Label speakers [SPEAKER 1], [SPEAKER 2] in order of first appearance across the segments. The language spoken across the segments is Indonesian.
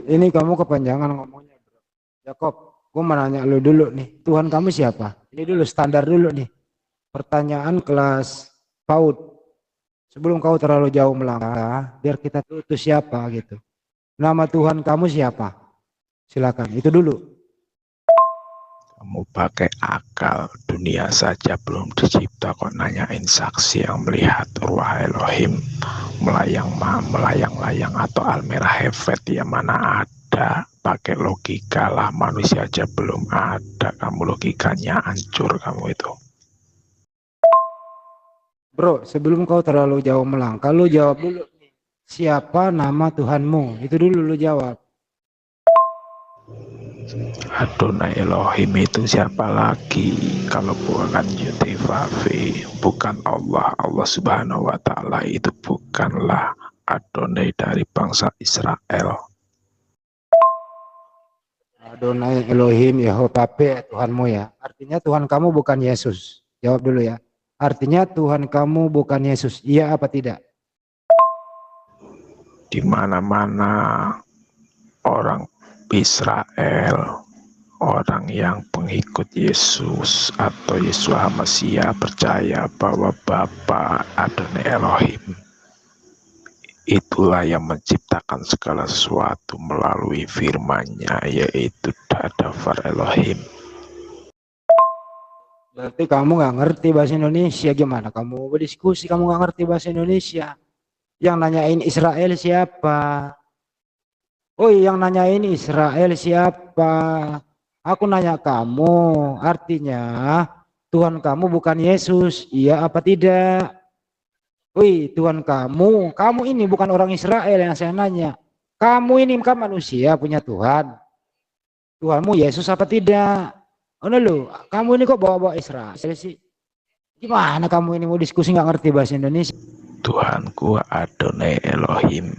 [SPEAKER 1] ini kamu kepanjangan ngomongnya, bro. Jakob, gue mau nanya lu dulu nih. Tuhan kamu siapa? Ini dulu standar dulu nih. Pertanyaan kelas PAUD. Sebelum kau terlalu jauh melangkah, biar kita tahu itu siapa gitu. Nama Tuhan kamu siapa? Silakan. Itu dulu.
[SPEAKER 2] Kamu pakai akal, dunia saja belum dicipta kok nanyain saksi yang melihat ruah Elohim melayang-layang atau Almerah Hevet, ya mana ada. Pakai logika lah, manusia aja belum ada, kamu logikanya hancur kamu itu.
[SPEAKER 1] Bro, sebelum kau terlalu jauh melangkah, lu jawab dulu. Siapa nama Tuhanmu? Itu dulu lu jawab.
[SPEAKER 2] Adonai Elohim itu siapa lagi kalau bukan Yudhivavi, bukan Allah. Allah Subhanahu wa Ta'ala itu bukanlah Adonai dari bangsa Israel.
[SPEAKER 1] Adonai Elohim Yehovape Tuhanmu ya. Artinya Tuhan kamu bukan Yesus. Jawab dulu ya. Artinya Tuhan kamu bukan Yesus. Iya apa tidak?
[SPEAKER 2] Di mana-mana orang Israel, orang yang pengikut Yesus atau Yeshua Mesya percaya bahwa Bapa Adonai Elohim itulah yang menciptakan segala sesuatu melalui firman-Nya, yaitu Dadafar Elohim.
[SPEAKER 1] Berarti kamu nggak ngerti bahasa Indonesia. Gimana kamu berdiskusi kamu nggak ngerti bahasa Indonesia? Yang nanyain Israel siapa? Oh, yang nanyain Israel siapa? Aku nanya kamu. Artinya Tuhan kamu bukan Yesus. Iya apa tidak? Wih, Tuhan kamu ini bukan orang Israel yang saya nanya. Kamu ini kan manusia punya Tuhan. Tuhanmu Yesus apa tidak? Oh lu, kamu ini kok bawa-bawa Israel sih? Gimana kamu ini mau diskusi nggak ngerti bahasa Indonesia?
[SPEAKER 2] Tuhanku Adonai Elohim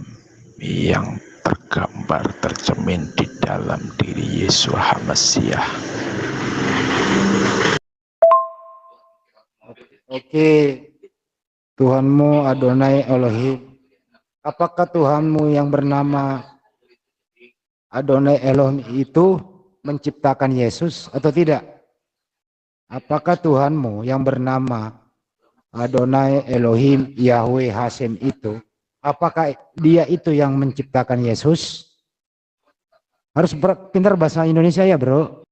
[SPEAKER 2] yang tergambar tercermin di dalam diri Yeshua Mesya.
[SPEAKER 1] Oke, Tuhanmu Adonai Elohim. Apakah Tuhanmu yang bernama Adonai Elohim itu menciptakan Yesus atau tidak? Apakah Tuhanmu yang bernama Adonai Elohim Yahweh Hashem itu, apakah dia itu yang menciptakan Yesus? Harus pintar bahasa Indonesia ya bro.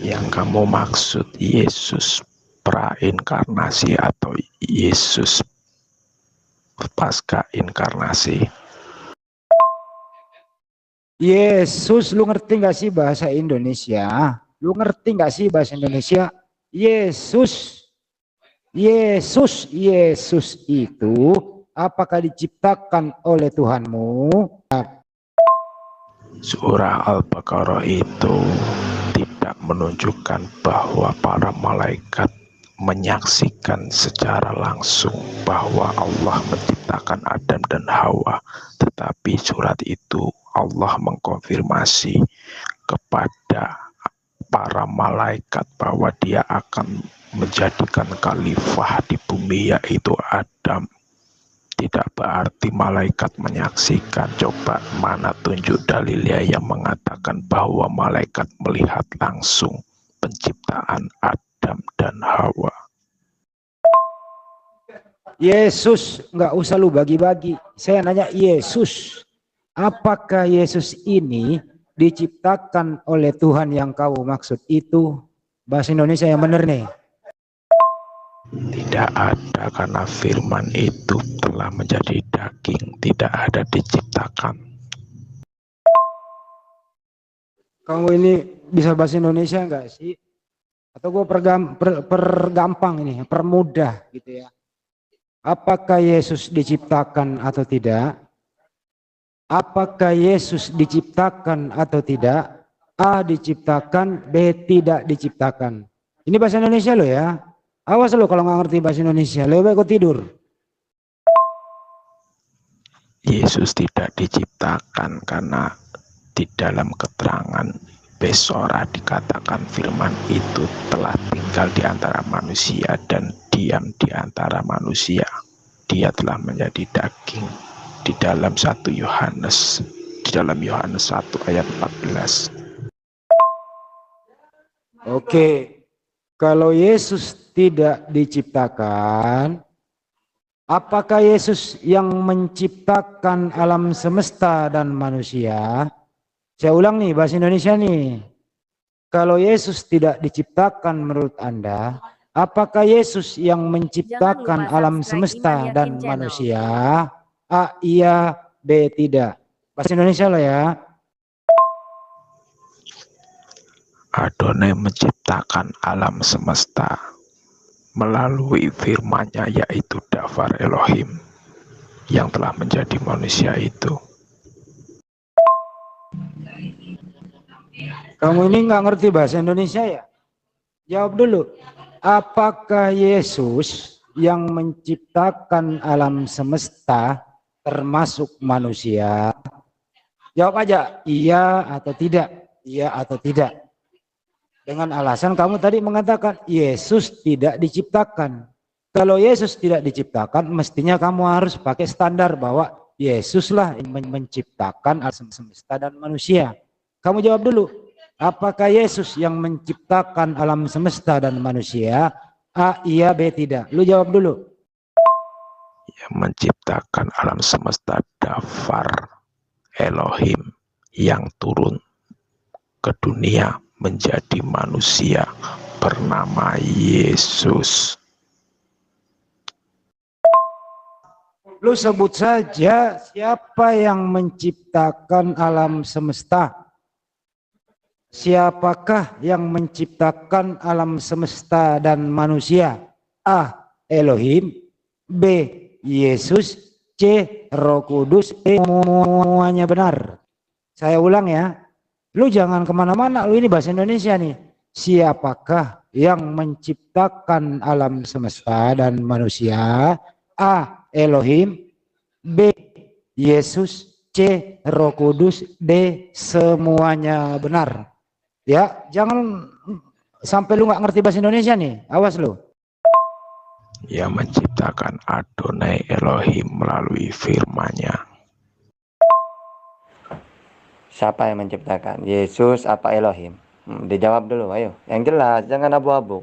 [SPEAKER 2] Yang kamu maksud Yesus prainkarnasi atau Yesus pasca inkarnasi?
[SPEAKER 1] Yesus, lu ngerti gak sih bahasa Indonesia? Lu ngerti gak sih bahasa Indonesia? Yesus itu apakah diciptakan oleh Tuhanmu?
[SPEAKER 2] Surah Al-Baqarah itu tidak menunjukkan bahwa para malaikat menyaksikan secara langsung bahwa Allah menciptakan Adam dan Hawa, tetapi surat itu Allah mengkonfirmasi kepada para malaikat bahwa dia akan menjadikan khalifah di bumi, yaitu Adam. Tidak berarti malaikat menyaksikan. Coba mana tunjuk dalilnya yang mengatakan bahwa malaikat melihat langsung penciptaan Adam dan Hawa?
[SPEAKER 1] Yesus, nggak usah lu bagi-bagi. Saya nanya Yesus, apakah Yesus ini diciptakan oleh Tuhan yang kau maksud itu? Bahasa Indonesia yang benar nih.
[SPEAKER 2] Tidak ada, karena firman itu telah menjadi daging, tidak ada diciptakan.
[SPEAKER 1] Kamu ini bisa bahasa Indonesia enggak sih? Atau gue pergampang ini, permudah gitu ya. Apakah Yesus diciptakan atau tidak? Apakah Yesus diciptakan atau tidak? A diciptakan, B tidak diciptakan. Ini bahasa Indonesia loh ya. Awas lo kalau nggak ngerti bahasa Indonesia, lebih baik kau tidur.
[SPEAKER 2] Yesus tidak diciptakan karena di dalam keterangan Besora dikatakan firman itu telah tinggal di antara manusia dan diam di antara manusia. Dia telah menjadi daging di dalam 1 Yohanes di dalam Yohanes 1 ayat 14.
[SPEAKER 1] Oke, kalau Yesus tidak diciptakan, apakah Yesus yang menciptakan alam semesta dan manusia? Saya ulang nih bahasa Indonesia nih. Kalau Yesus tidak diciptakan menurut Anda, apakah Yesus yang menciptakan alam semesta dan manusia? A. Iya, B. Tidak. Bahasa Indonesia lah ya.
[SPEAKER 2] Adonai menciptakan alam semesta melalui firman-Nya, yaitu Dafar Elohim yang telah menjadi manusia itu.
[SPEAKER 1] Kamu ini nggak ngerti bahasa Indonesia ya? Jawab dulu. Apakah Yesus yang menciptakan alam semesta termasuk manusia? Jawab aja iya atau tidak. Iya atau tidak. Dengan alasan kamu tadi mengatakan Yesus tidak diciptakan. Kalau Yesus tidak diciptakan, mestinya kamu harus pakai standar bahwa Yesuslah yang menciptakan alam semesta dan manusia. Kamu jawab dulu. Apakah Yesus yang menciptakan alam semesta dan manusia? A. Iya, B. Tidak. Lu jawab dulu.
[SPEAKER 2] Yang menciptakan alam semesta Dafar Elohim yang turun ke dunia menjadi manusia bernama Yesus.
[SPEAKER 1] Lu sebut saja siapa yang menciptakan alam semesta. Siapakah yang menciptakan alam semesta dan manusia? A. Elohim, B. Yesus, C. Roh Kudus, D. Semuanya benar. Saya ulang ya. Lu jangan kemana-mana, lu ini bahasa Indonesia nih. Siapakah yang menciptakan alam semesta dan manusia? A. Elohim, B. Yesus, C. Roh Kudus, D. Semuanya benar. Ya, jangan sampai lu nggak ngerti bahasa Indonesia nih. Awas lu.
[SPEAKER 2] Yang menciptakan Adonai Elohim melalui firman-Nya.
[SPEAKER 3] Siapa yang menciptakan? Yesus apa Elohim? Dijawab dulu, ayo. Yang jelas, jangan abu-abu.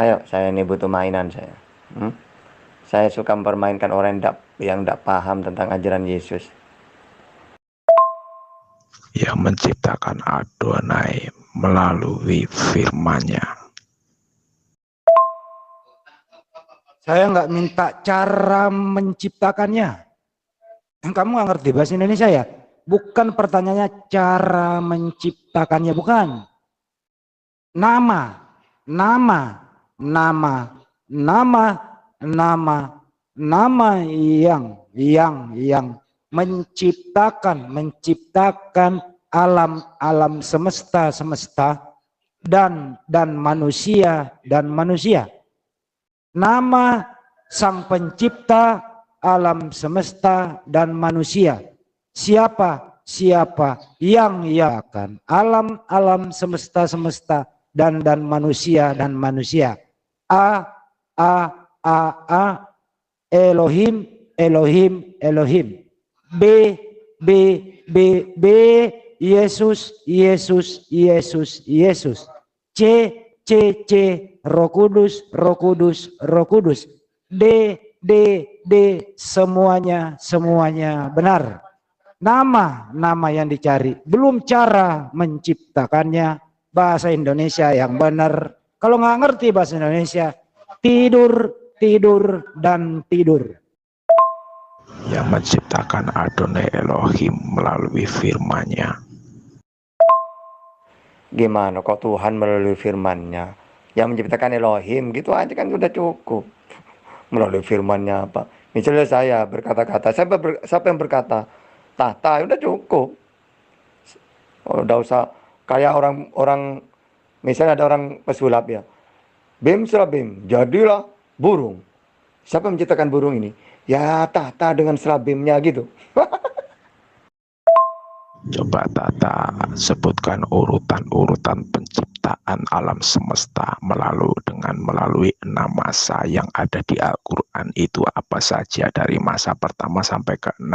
[SPEAKER 3] Ayo, saya ini butuh mainan saya. Saya suka mempermainkan orang yang tidak paham tentang ajaran Yesus.
[SPEAKER 2] Yang menciptakan Adonai melalui firman-Nya.
[SPEAKER 1] Saya nggak minta cara menciptakannya. Kamu nggak ngerti bahasa Indonesia ya? Bukan pertanyaannya cara menciptakannya, bukan. Nama, nama, nama, nama, nama, nama yang menciptakan alam semesta dan manusia. Nama sang pencipta alam semesta dan manusia. Siapa yang akan alam semesta dan manusia. A Elohim. B Yesus. C Roh Kudus. D semuanya benar. Nama yang dicari, belum cara menciptakannya. Bahasa Indonesia yang benar. Kalau nggak ngerti bahasa Indonesia, tidur dan tidur.
[SPEAKER 2] Yang menciptakan Adonai Elohim melalui firman-Nya.
[SPEAKER 3] Gimana kok Tuhan melalui firman-Nya? Yang menciptakan Elohim gitu aja kan udah cukup. Melalui firman-Nya apa? Misalnya saya berkata-kata, siapa yang berkata? Tahta, udah cukup. Udah usah kayak orang misalnya ada orang pesulap ya. Bim serabim, jadilah burung. Siapa yang menciptakan burung ini? Ya tahta dengan serabimnya gitu.
[SPEAKER 2] Coba Tata sebutkan urutan penciptaan alam semesta melalui 6 masa yang ada di Al-Quran itu apa saja dari masa pertama sampai ke 6.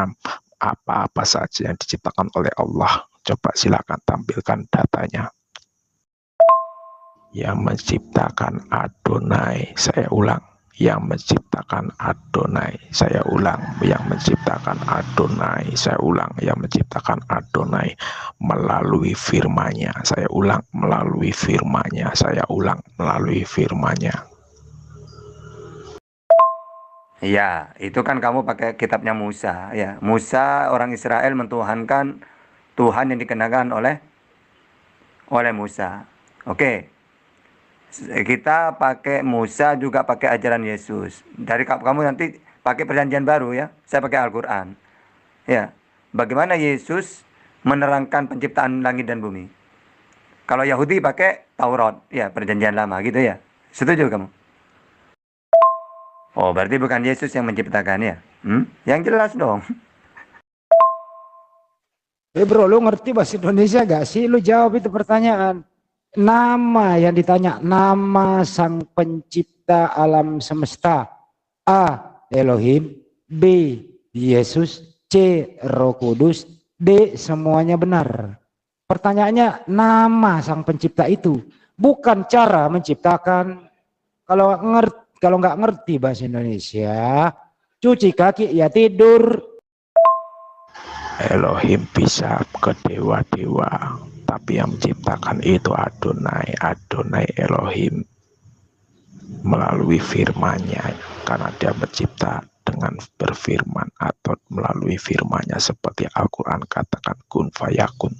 [SPEAKER 2] apa-apa saja yang diciptakan oleh Allah. Coba silakan tampilkan datanya. Yang menciptakan Adonai, saya ulang, yang menciptakan Adonai, saya ulang, yang menciptakan Adonai, saya ulang, yang menciptakan Adonai melalui firman-Nya, saya ulang, melalui firman-Nya, saya ulang, melalui firman-Nya.
[SPEAKER 3] Ya, itu kan kamu pakai kitabnya Musa, ya. Musa, orang Israel mentuhankan Tuhan yang dikenakan oleh Musa. Oke. Kita pakai Musa juga pakai ajaran Yesus. Dari kamu nanti pakai perjanjian baru ya. Saya pakai Al-Qur'an. Ya. Bagaimana Yesus menerangkan penciptaan langit dan bumi? Kalau Yahudi pakai Taurat, ya, perjanjian lama gitu ya. Setuju kamu? Oh, berarti bukan Yesus yang menciptakan ya? Yang jelas dong.
[SPEAKER 1] Bro, lu ngerti bahasa Indonesia gak sih? Lu jawab itu pertanyaan. Nama yang ditanya, nama sang pencipta alam semesta. A. Elohim. B. Yesus. C. Roh Kudus. D. Semuanya benar. Pertanyaannya, nama sang pencipta itu. Bukan cara menciptakan. Kalau nggak ngerti bahasa Indonesia, cuci kaki ya tidur.
[SPEAKER 2] Elohim bisa ke dewa-dewa, tapi yang menciptakan itu Adonai, Adonai Elohim melalui firman-Nya, karena dia mencipta dengan berfirman atau melalui firman-Nya, seperti Al-Quran katakan kun fayakun.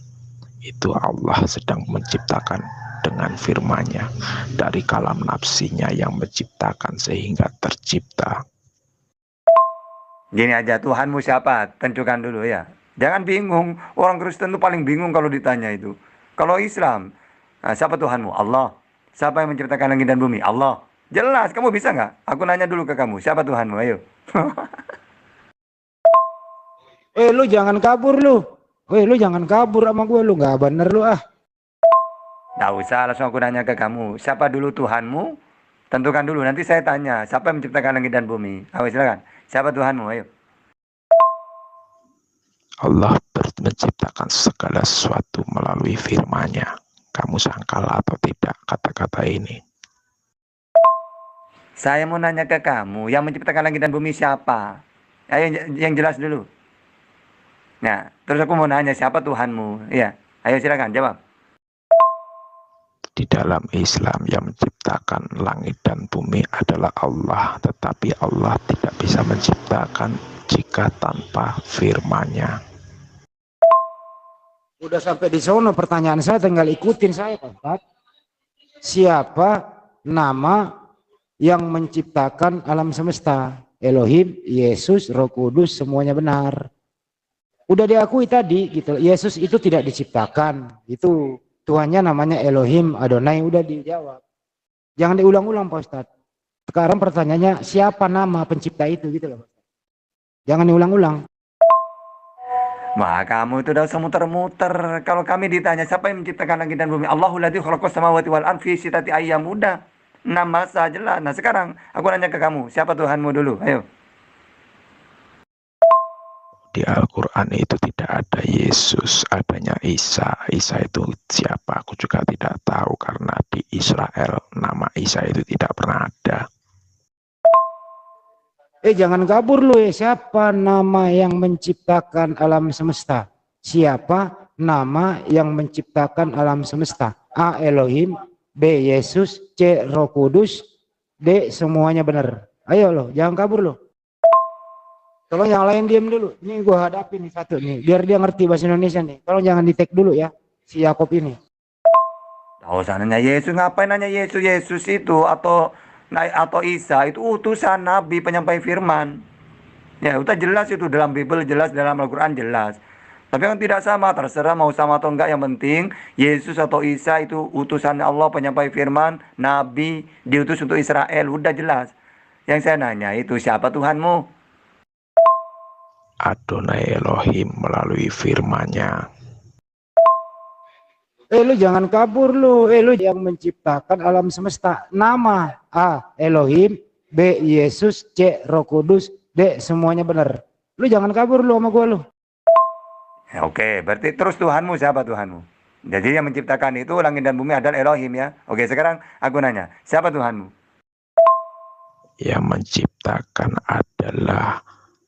[SPEAKER 2] Itu Allah sedang menciptakan dengan firman-Nya, dari kalam nafsinya yang menciptakan sehingga tercipta.
[SPEAKER 3] Gini aja, Tuhanmu siapa? Tentukan dulu ya. Jangan bingung, orang Kristen itu paling bingung kalau ditanya itu. Kalau Islam, siapa Tuhanmu? Allah. Siapa yang menciptakan langit dan bumi? Allah. Jelas, kamu bisa nggak? Aku nanya dulu ke kamu, siapa Tuhanmu? Ayo.
[SPEAKER 1] Lu jangan kabur lu. Lu jangan kabur sama gue, lu nggak bener lu ah.
[SPEAKER 3] Nggak usah, langsung aku nanya ke kamu. Siapa dulu Tuhanmu? Tentukan dulu, nanti saya tanya, siapa yang menciptakan langit dan bumi? Ayo silakan. Siapa Tuhanmu? Ayo.
[SPEAKER 2] Allah menciptakan segala sesuatu melalui firman-Nya. Kamu sangkal atau tidak kata-kata ini?
[SPEAKER 3] Saya mau nanya ke kamu, yang menciptakan langit dan bumi siapa? Ayo yang jelas dulu. Nah, terus aku mau nanya siapa Tuhanmu? Iya, ayo silakan jawab.
[SPEAKER 2] Di dalam Islam yang menciptakan langit dan bumi adalah Allah, tetapi Allah tidak bisa menciptakan jika tanpa firman-Nya.
[SPEAKER 1] Udah sampai di sono pertanyaan saya, tinggal ikutin saya Pak. Siapa nama yang menciptakan alam semesta? Elohim, Yesus, Roh Kudus, semuanya benar. Udah diakui tadi gitu. Yesus itu tidak diciptakan. Itu Tuhannya namanya Elohim, Adonai, udah dijawab. Jangan diulang-ulang Pak Ustadz. Sekarang pertanyaannya siapa nama pencipta itu gitu loh. Jangan diulang-ulang.
[SPEAKER 3] Wah, kamu itu udah usah muter-muter. Kalau kami ditanya siapa yang menciptakan langit dan bumi? Allahul ladzi khalaqas samawati wal ardi fi sittati ayyam. Udah. Nama saja lah. Nah, sekarang aku nanya ke kamu, siapa Tuhanmu dulu? Ayo.
[SPEAKER 2] Di Al-Quran itu tidak ada Yesus, adanya Isa. Isa itu siapa? Aku juga tidak tahu, karena di Israel nama Isa itu tidak pernah ada.
[SPEAKER 1] Jangan kabur lu ya. Siapa nama yang menciptakan alam semesta? Siapa nama yang menciptakan alam semesta? A. Elohim. B. Yesus. C. Roh Kudus. D. Semuanya benar. Ayo lo, jangan kabur lo. Tolong yang lain diam dulu. Ini gua hadapin nih satu nih, biar dia ngerti bahasa Indonesia nih. Tolong jangan di tag dulu ya, si Yakob ini.
[SPEAKER 3] Tahu usah nanya Yesus, ngapain nanya Yesus? Yesus itu atau Isa itu utusan nabi penyampai firman. Ya, udah jelas itu dalam Bible, jelas dalam Al-Qur'an jelas. Tapi yang tidak sama, terserah mau sama atau enggak, yang penting Yesus atau Isa itu utusan Allah penyampai firman, nabi, diutus untuk Israel, udah jelas. Yang saya nanya itu siapa Tuhanmu?
[SPEAKER 2] Adonai Elohim melalui firman-Nya.
[SPEAKER 1] Lu jangan kabur lu. Lu yang menciptakan alam semesta. Nama A. Elohim. B. Yesus. C. Roh Kudus. D. Semuanya benar. Lu jangan kabur lu sama gua lu.
[SPEAKER 3] Ya, oke, berarti terus Tuhanmu siapa Tuhanmu? Jadi yang menciptakan itu langit dan bumi adalah Elohim ya. Oke, sekarang aku nanya, siapa Tuhanmu?
[SPEAKER 2] Yang menciptakan adalah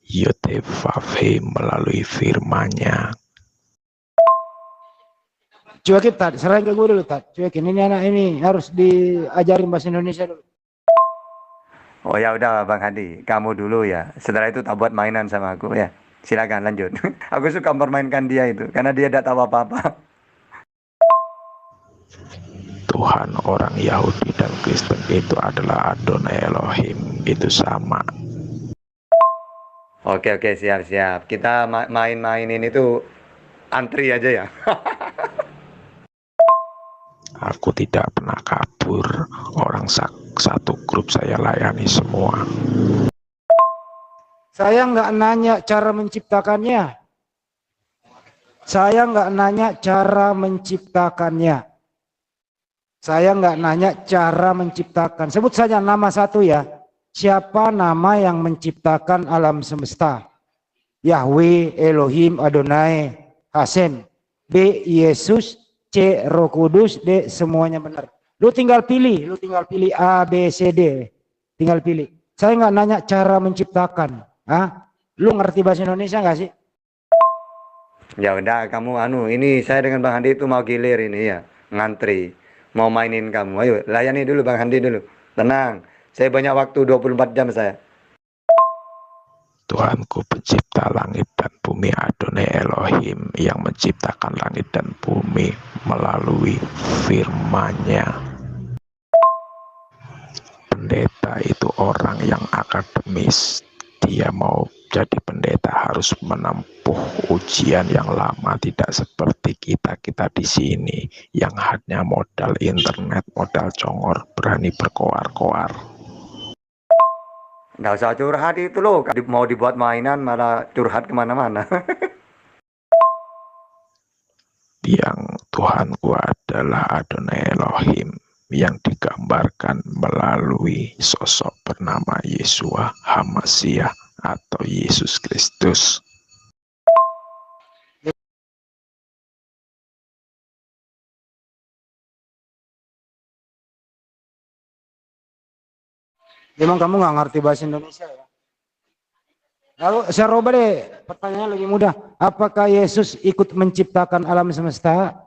[SPEAKER 2] Yotevave melalui firman-Nya.
[SPEAKER 1] Cuekin Tad, serahin ke gue dulu Tad. Cuekin, ini anak ini harus diajarin bahasa Indonesia dulu.
[SPEAKER 3] Oh ya udah Bang Hadi, kamu dulu ya. Setelah itu tak buat mainan sama aku ya. Silakan lanjut. Aku suka mempermainkan dia itu karena dia tidak tahu apa-apa.
[SPEAKER 2] Tuhan orang Yahudi dan Kristen itu adalah Adonai Elohim, itu sama.
[SPEAKER 3] Oke siap. Kita main-mainin itu antri aja ya.
[SPEAKER 2] Aku tidak pernah kabur, orang satu grup saya layani semua.
[SPEAKER 1] Saya nggak nanya cara menciptakannya. Saya nggak nanya cara menciptakannya. Saya nggak nanya cara menciptakan. Sebut saja nama satu ya. Siapa nama yang menciptakan alam semesta? Yahweh, Elohim, Adonai, Hasem. B. Yesus. C. Roh Kudus. D. Semuanya benar. Lu tinggal pilih A, B, C, D. Tinggal pilih. Saya nggak nanya cara menciptakan. Ah, lu ngerti bahasa Indonesia nggak sih?
[SPEAKER 3] Ya udah kamu ini saya dengan Bang Handi itu mau gilir ini ya, ngantri. Mau mainin kamu. Ayo, layani dulu Bang Handi dulu. Tenang. Saya banyak waktu 24 jam saya.
[SPEAKER 2] Tuhanku pencipta langit dan bumi, Adonai Elohim yang menciptakan langit dan bumi melalui firman-Nya. Pendeta itu orang yang akademis. Dia mau jadi pendeta harus menempuh ujian yang lama, tidak seperti kita di sini yang hanya modal internet, modal congor, berani berkoar-koar.
[SPEAKER 3] Nggak usah curhat itu loh. Mau dibuat mainan malah curhat kemana-mana.
[SPEAKER 2] Yang Tuhanku adalah Adonai Elohim yang digambarkan melalui sosok bernama Yeshua HaMashiach atau Yesus Kristus.
[SPEAKER 1] Memang kamu nggak ngerti bahasa Indonesia ya. Lalu saya robah deh, pertanyaan lebih mudah. Apakah Yesus ikut menciptakan alam semesta?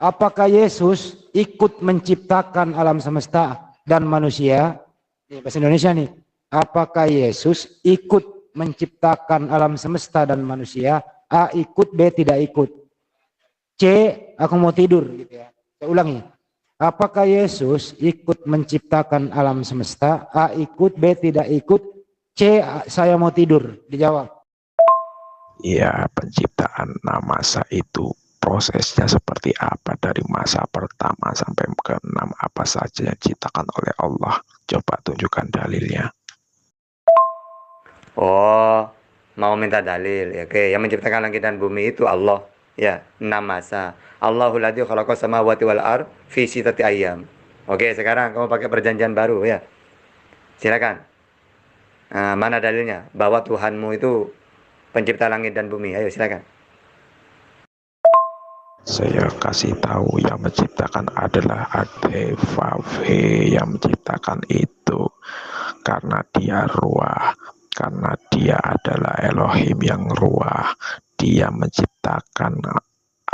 [SPEAKER 1] Apakah Yesus ikut menciptakan alam semesta dan manusia? Ini bahasa Indonesia nih. Apakah Yesus ikut menciptakan alam semesta dan manusia? A ikut, B tidak ikut. C aku mau tidur gitu ya. Saya ulangi. Apakah Yesus ikut menciptakan alam semesta? A ikut, B tidak ikut. C saya mau tidur. Dijawab.
[SPEAKER 2] Ya, penciptaan masa itu prosesnya seperti apa dari masa pertama sampai ke-6, apa saja yang diciptakan oleh Allah. Coba tunjukkan dalilnya.
[SPEAKER 3] Oh, mau minta dalil. Ya, oke, yang menciptakan langit dan bumi itu Allah. Ya, 6 masa. Allahul ladzi khalaqas samawati wal ard fi sittati ayyam. Oke, sekarang kamu pakai perjanjian baru ya. Silakan. Nah, mana dalilnya bahwa Tuhanmu itu pencipta langit dan bumi? Ayo silakan.
[SPEAKER 2] Saya kasih tahu yang menciptakan adalah Adevave, yang menciptakan itu karena dia ruah, karena dia adalah Elohim yang ruah. Dia menciptakan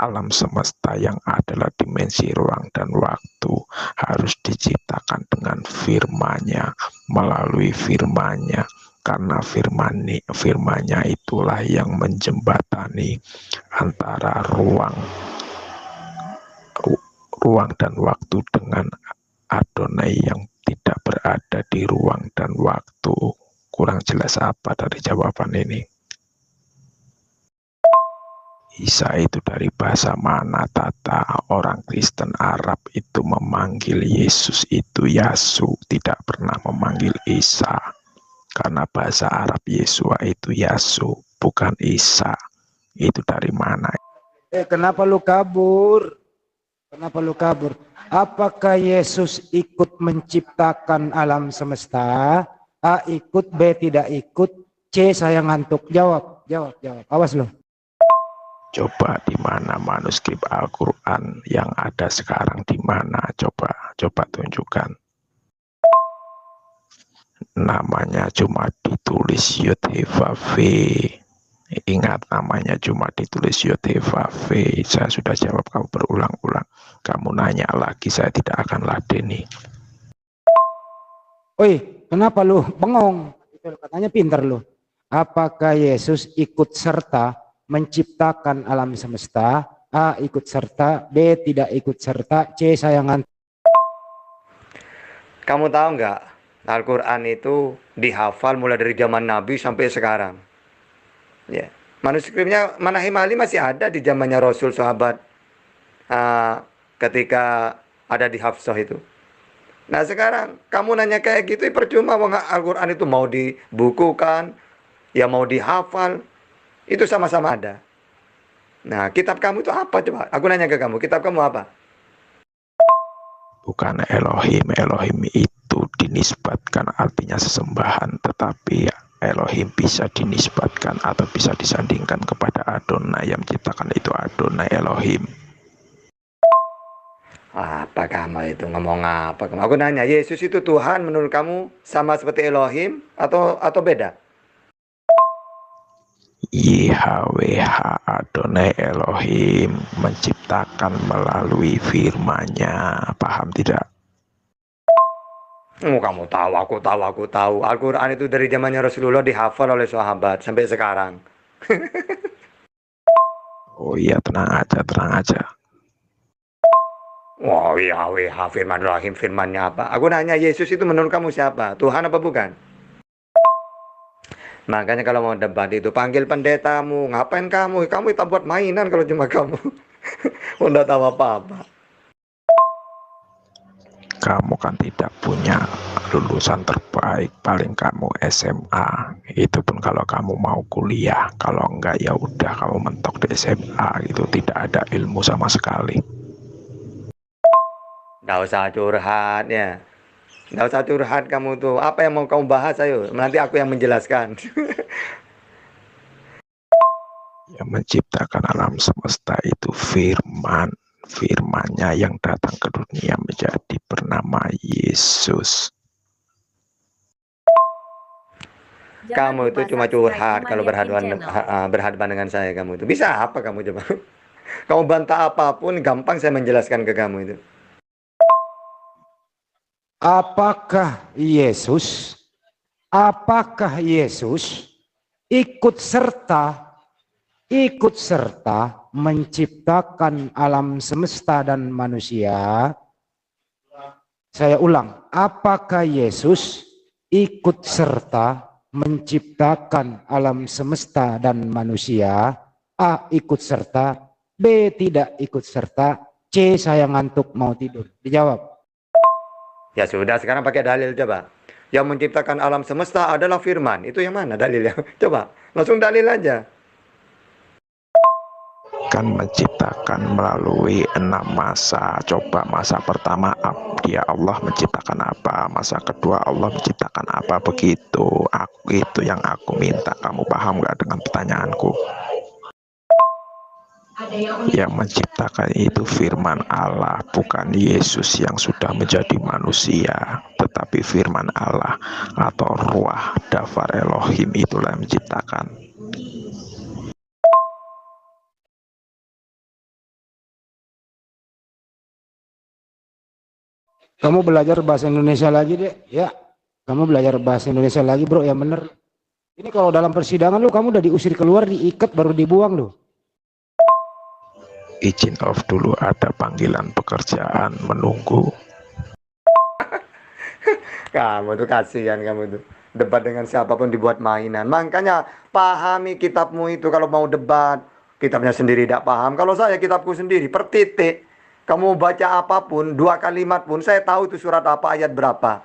[SPEAKER 2] alam semesta yang adalah dimensi ruang dan waktu harus diciptakan dengan firman-Nya, melalui firman-Nya, karena firman-Nya itulah yang menjembatani antara ruang dan waktu dengan Adonai yang tidak berada di ruang dan waktu. Kurang jelas apa dari jawaban ini? Isa itu dari bahasa mana Tata? Orang Kristen Arab itu memanggil Yesus itu Yasu, tidak pernah memanggil Isa. Karena bahasa Arab Yesua itu Yasu, bukan Isa. Itu dari mana?
[SPEAKER 1] Kenapa lu kabur? Kenapa lu kabur? Apakah Yesus ikut menciptakan alam semesta? A ikut, B tidak ikut, C saya ngantuk. Jawab. Awas lu.
[SPEAKER 2] Coba di mana manuskrip Al-Quran yang ada sekarang di mana? Coba tunjukkan. Namanya cuma ditulis Yud Hevafe. Ingat, namanya cuma ditulis Yud Hevafe. Saya sudah jawab kamu berulang-ulang. Kamu nanya lagi, saya tidak akan ladeni.
[SPEAKER 1] Oi, kenapa lu bengong? Itu katanya pinter lu. Apakah Yesus ikut serta menciptakan alam semesta? A. Ikut serta. B. Tidak ikut serta. C. Sayangan.
[SPEAKER 3] Kamu tahu nggak, Al-Quran itu dihafal mulai dari zaman Nabi sampai sekarang. Ya, manuskripnya Manahim Ali masih ada di zamannya Rasul sahabat, ketika ada di Hafsah itu. Nah sekarang kamu nanya kayak gitu percuma, wong Al-Quran itu mau dibukukan, ya mau dihafal, itu sama-sama ada. Nah kitab kamu itu apa coba? Aku nanya ke kamu, kitab kamu apa?
[SPEAKER 2] Bukan Elohim. Elohim itu dinisbatkan artinya sesembahan, tetapi Elohim bisa dinisbatkan atau bisa disandingkan kepada Adonai. Yang menciptakan itu Adonai Elohim.
[SPEAKER 3] Apa kamu itu ngomong apa? Aku nanya, Yesus itu Tuhan menurut kamu sama seperti Elohim atau beda?
[SPEAKER 2] YHWH Adonai Elohim menciptakan melalui firman-Nya. Paham tidak?
[SPEAKER 3] Kamu tahu, aku tahu. Al-Quran itu dari zamannya Rasulullah dihafal oleh sahabat sampai sekarang.
[SPEAKER 2] Oh iya, tenang aja.
[SPEAKER 3] Wah, YHWH firman Rahim, firmannya apa? Aku nanya, Yesus itu menurut kamu siapa? Tuhan apa bukan? Makanya kalau mau debat itu panggil pendetamu. Ngapain kamu? Kamu itu buat mainan kalau cuma kamu. Udah tahu apa-apa.
[SPEAKER 2] Kamu kan tidak punya lulusan terbaik, paling kamu SMA. Itu pun kalau kamu mau kuliah. Kalau enggak ya udah kamu mentok di SMA gitu, tidak ada ilmu sama sekali.
[SPEAKER 3] Nggak usah curhat ya. Nggak usah curhat kamu tuh. Apa yang mau kamu bahas ayo? Nanti aku yang menjelaskan.
[SPEAKER 2] Yang menciptakan alam semesta itu firman-nya yang datang ke dunia menjadi bernama Yesus.
[SPEAKER 3] Kamu itu cuma curhat kalau berhadapan dengan saya. Kamu itu bisa apa kamu coba? Kamu bantah apapun gampang saya menjelaskan ke kamu itu.
[SPEAKER 1] Apakah Yesus ikut serta menciptakan alam semesta dan manusia? Saya ulang, apakah Yesus ikut serta menciptakan alam semesta dan manusia? A. Ikut serta. B. Tidak ikut serta. C. Saya ngantuk mau tidur. Dijawab.
[SPEAKER 3] Ya sudah, sekarang pakai dalil coba. Yang menciptakan alam semesta adalah firman. Itu yang mana dalilnya? Coba, langsung dalil aja.
[SPEAKER 2] Kan menciptakan melalui 6 masa. Coba masa pertama dia Allah menciptakan apa, masa kedua Allah menciptakan apa, begitu. Itu yang aku minta. Kamu paham gak dengan pertanyaanku? Yang menciptakan itu firman Allah, bukan Yesus yang sudah menjadi manusia, tetapi firman Allah atau ruah dafar Elohim itulah yang menciptakan.
[SPEAKER 1] Kamu belajar bahasa Indonesia lagi deh, ya. Kamu belajar bahasa Indonesia lagi bro, yang bener. Ini kalau dalam persidangan lu, kamu udah diusir keluar, diikat, baru dibuang lu.
[SPEAKER 2] Izin off dulu, ada panggilan pekerjaan menunggu.
[SPEAKER 3] Kamu tuh kasihan kamu tuh. Debat dengan siapapun dibuat mainan. Makanya pahami kitabmu itu kalau mau debat. Kitabnya sendiri tidak paham. Kalau saya kitabku sendiri per titik. Kamu baca apapun, 2 kalimat pun saya tahu itu surat apa, ayat berapa.